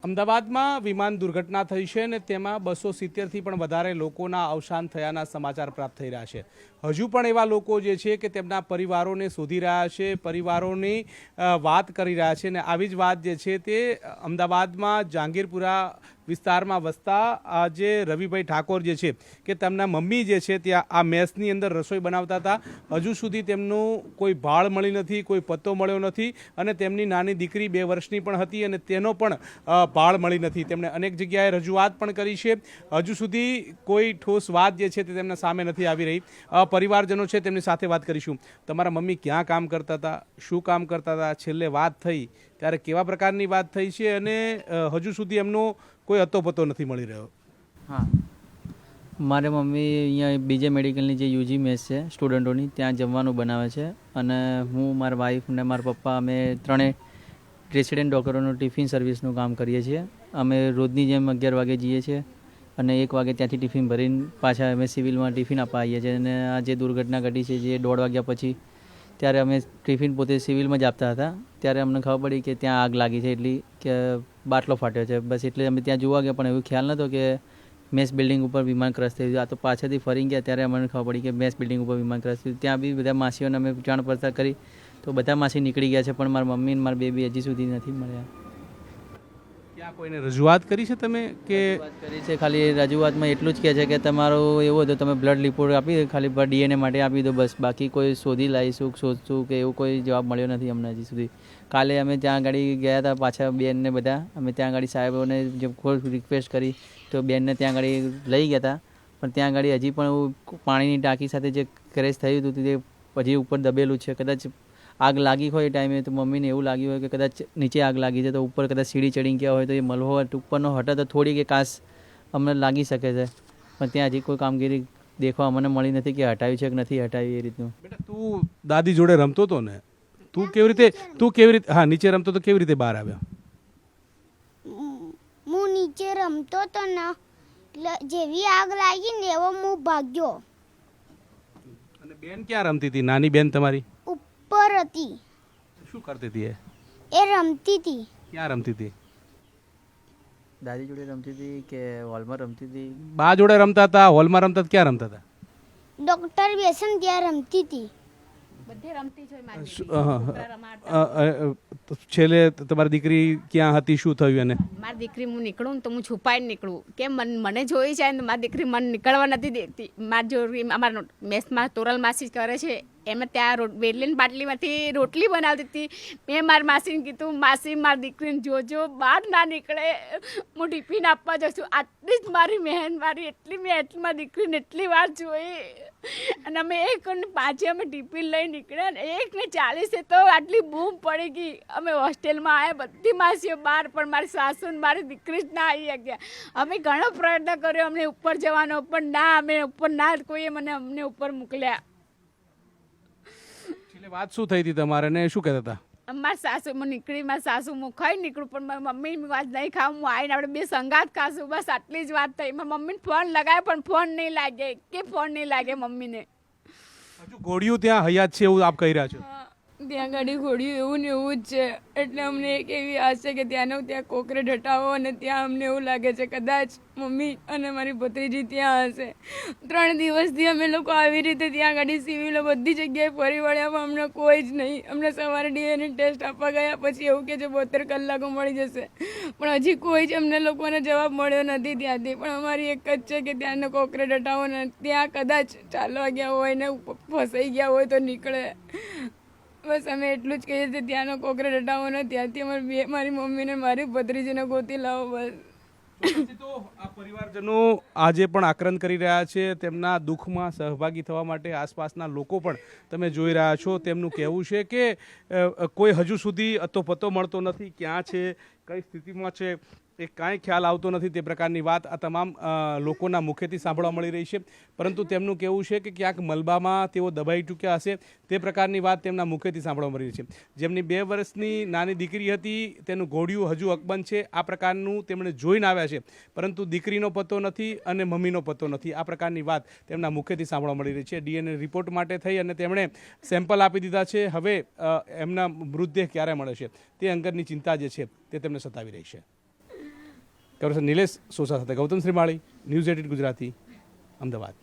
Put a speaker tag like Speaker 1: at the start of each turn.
Speaker 1: અમદાવાદમાં વિમાન દુર્ઘટના થઈ છે અને તેમાં 270થી પણ વધારે લોકોના અવસાન થયાના સમાચાર પ્રાપ્ત થઈ રહ્યા છે. હજુ પણ એવા લોકો જે છે કે તેમના પરિવારોને શોધી રહ્યા છે, પરિવારોની વાત કરી રહ્યા છે અને આવી જ વાત જે છે તે અમદાવાદમાં જહાંગીરપુરા વિસ્તારમાં વસતા જે રવિભાઈ ઠાકોર જે છે કે તેમના મમ્મી જે છે ત્યાં આ મેસની અંદર રસોઈ બનાવતા હતા. હજુ સુધી તેમનું કોઈ ભાળ મળી નથી, કોઈ પત્તો મળ્યો નથી અને તેમની નાની દીકરી 2 વર્ષની પણ હતી અને તેનો પણ ભાળ મળી નથી. તેમણે અનેક જગ્યાએ રજૂઆત પણ કરી છે. હજુ સુધી કોઈ ઠોસ વાત જે છે તે તેમના સામે નથી આવી રહી. પરિવારજનો છે તેમની સાથે વાત કરીશું. તમારા મમ્મી ક્યાં કામ કરતા હતા, શું કામ કરતા હતા, છેલ્લે વાત થઈ ત્યારે કેવા પ્રકારની વાત થઈ છે અને હજુ સુધી એમનો કોઈ અતોપતો નથી મળી રહ્યો?
Speaker 2: હા, મારે મમ્મી અહીંયા બીજે મેડિકલની જે યુજી મેસ છે સ્ટુડન્ટોની, ત્યાં જમવાનું બનાવે છે અને હું, મારા વાઈફ ને મારા પપ્પા અમે ત્રણેય રેસિડેન્ટ ડૉક્ટરોનું ટિફિન સર્વિસનું કામ કરીએ છીએ. અમે રોજની જેમ 11 વાગે જઈએ છીએ અને 1 વાગે ત્યાંથી ટિફિન ભરીને પાછા અમે સિવિલમાં ટિફિન આપવા આવીએ છીએ. અને આ જે દુર્ઘટના ઘટી છે જે 1:30 વાગ્યા પછી, ત્યારે અમે ટિફિન પોતે સિવિલમાં જ આપતા હતા. ત્યારે અમને ખબર પડી કે ત્યાં આગ લાગી છે, એટલી કે બાટલો ફાટ્યો છે. બસ એટલે અમે ત્યાં જોવા ગયા, પણ એવું ખ્યાલ નહોતો કે મેસ બિલ્ડિંગ ઉપર વિમાન ક્રશ થયું. આ તો પાછળથી ફરી ગયા ત્યારે અમને ખબર પડી કે મેસ બિલ્ડિંગ ઉપર વિમાન ક્રશ થયું. ત્યાં બી બધા માસીઓને અમે જાણ પડતા કરી તો બધા માસી નીકળી ગયા છે, પણ મારા મમ્મી અને મારા બેબી હજી સુધી નથી મળ્યા.
Speaker 1: ક્યાં કોઈને રજૂઆત કરી છે તમે? કે
Speaker 2: વાત કરી છે, ખાલી રજૂઆતમાં એટલું જ કહે છે કે તમારું એવું હતું તમે બ્લડ રિપોર્ટ આપી દો, ખાલી DNA માટે આપી દો બસ, બાકી કોઈ શોધી લાવીશું, શોધશું કે એવું કોઈ જવાબ મળ્યો નથી અમને હજી સુધી. કાલે અમે ત્યાં આગળ ગયા હતા, પાછા બેનને બધા અમે ત્યાં આગળ સાહેબોને જે ખૂબ રિક્વેસ્ટ કરી તો બેનને ત્યાં આગળ લઈ ગયા હતા, પણ ત્યાં આગળ હજી પણ પાણીની ટાંકી સાથે જે ક્રેશ થયું હતું તે હજી ઉપર દબેલું છે. કદાચ આગ લાગી હોય એ ટાઈમે તો મમ્મીને એવું લાગ્યું હોય કે કદાચ નીચે આગ લાગી છે તો ઉપર કદાચ સીડી ચડી ગયા હોય તો એ મલહો ઉપરનો હટે તો થોડીક એ કાસ અમને લાગી શકે છે, પણ ત્યાં હજી કોઈ કામગીરી દેખવા અમને મળી નથી કે હટાવ્યું છે કે નથી હટાવ્યું એ રીતનું.
Speaker 1: બેટા, તું દાદી જોડે રમતો હતો ને? તું કેવી રીતે હા નીચે રમતો તો કેવી રીતે બહાર આવ્યો?
Speaker 3: હું નીચે રમતો તો ને જેવી આગ લાગી ને એવો હું ભાગ્યો.
Speaker 1: અને બેન ક્યાં રમતી હતી? નાની બેન તમારી
Speaker 3: ઉપર હતી.
Speaker 1: શું કરતી હતી?
Speaker 3: એ રમતી હતી.
Speaker 1: ક્યાં રમતી હતી?
Speaker 2: દાદી જોડે રમતી હતી કે હોલમાં રમતી હતી?
Speaker 1: બા જોડે રમતા હતા, હોલમાં રમતા હતા, ક્યાં રમતા હતા?
Speaker 3: ડોક્ટર બેસન ત્યાં રમતી હતી.
Speaker 1: છેલ્લે તમારી દીકરી ક્યાં હતી, શું થયું? અને
Speaker 4: મારી દીકરી હું નીકળું ને તો હું છુપાઈને નીકળું, કેમ મને જોઈ જાય ને મારી દીકરી મને નીકળવા નથી દેતી. મારી જોડી અમારા મેસમાં તોરલ માસી કરે છે, એમને ત્યાં બેડલીન બાટલીમાંથી રોટલી બનાવતી હતી. મેં મારી માસીને કીધું, માસી મારી દીકરીને જોજો બહાર ના નીકળે, હું ટિફિન આપવા જશું. આટલી જ મારી મહેન મારી એટલી મારી દીકરીને એટલી વાર જોઈ. અને અમે 1:05 અમે ટિફિન લઈ નીકળ્યા ને 1:40 તો આટલી બૂમ પડી ગઈ. અમે હોસ્ટેલમાં આવ્યા, બધી માસીઓ બહાર, પણ મારી સાસુ ને મારી દીકરી જ ના આવી ગયા. અમે ઘણો પ્રયત્ન કર્યો અમને ઉપર જવાનો, પણ ના, અમે ઉપર ના, કોઈએ અમને ઉપર મોકલ્યા.
Speaker 1: છેલ્લે વાત શું થઈ હતી તમારે ને શું કહેતા હતા?
Speaker 4: મારી સાસુ હું નીકળી, મારી સાસુ હું ખાઈ નીકળું, પણ મારી મમ્મીની વાત નહીં ખાવ, હું આવીને આપણે 2 સંગાત ખાશું, બસ આટલી જ વાત થઈ. મારી મમ્મીને ફોન લગાવ્યો પણ ફોન નહીં લાગે, કે ફોન નહીં લાગે મમ્મીને.
Speaker 1: હજુ ઘોડિયું ત્યાં હયાત છે એવું આપ કહી રહ્યા છો?
Speaker 5: ત્યાં ગાડી ઘોડ્યું એવું ને એવું જ છે. એટલે અમને એક એવી આશ છે કે ત્યાંનો ત્યાં કોકરેટ હટાવો અને ત્યાં અમને એવું લાગે છે કદાચ મમ્મી અને મારી ભત્રીજી ત્યાં હશે. 3 દિવસથી અમે લોકો આવી રીતે ત્યાં ગાડી સિવિલો બધી જગ્યાએ ફરી વળ્યા, પણ અમને કોઈ જ નહીં. અમને સવારે DNA ટેસ્ટ આપવા ગયા પછી એવું કે છે 72 કલાકો મળી જશે, પણ હજી કોઈ જ અમને લોકોને જવાબ મળ્યો નથી ત્યાંથી. પણ અમારી એક જ છે કે ત્યાંનો કોકરેટ હટાવો ને ત્યાં કદાચ ચાલવા ગયા હોય ને ફસાઈ ગયા હોય તો નીકળે. બસ અમે એટલું જ કહીએ છીએ, ત્યાંનો કોકરેટ હટાવો ને ત્યાંથી મારી મમ્મીને મારી ભત્રીજીને ગોતી લાવો બસ.
Speaker 1: તો આ પરિવારજનો આજે પણ આક્રંદ કરી રહ્યા છે. તેમના દુઃખમાં સહભાગી થવા માટે આસપાસના લોકો પણ તમે જોઈ રહ્યા છો. તેમનું કહેવું છે કે કોઈ હજુ સુધી અતોપતો મળતો નથી, ક્યાં છે, કઈ સ્થિતિમાં છે એ કાંઈ ખ્યાલ આવતો નથી. તે પ્રકારની વાત આ તમામ લોકોના મુખેથી સાંભળવા મળી રહી છે. પરંતુ તેમનું કહેવું છે કે ક્યાંક મલબામાં તેઓ દબાઈ ચૂક્યા હશે, તે પ્રકારની વાત તેમના મુખેથી સાંભળવા મળી રહી છે. જેમની 2 વર્ષની નાની દીકરી હતી તેનું ઘોડિયું હજુ અકબંધ છે, આ પ્રકારનું તેમણે જોઈને આવ્યા છે, પરંતુ દીકરીનો પત્તો નથી અને મમ્મીનો પત્તો નથી. આ પ્રકારની વાત તેમના મુખેથી સાંભળવા મળી રહી છે. DNA રિપોર્ટ માટે થઈ અને તેમણે સેમ્પલ આપી દીધા છે. હવે એમના મૃતદેહ ક્યારે મળે છે તે અંગરની ચિંતા જે છે તે તેમને સતાવી રહી છે. કેમેરા નિલેશ સોસા સાથે ગૌતમ શ્રીમાળી, ન્યૂઝ 18 ગુજરાતી, અમદાવાદ.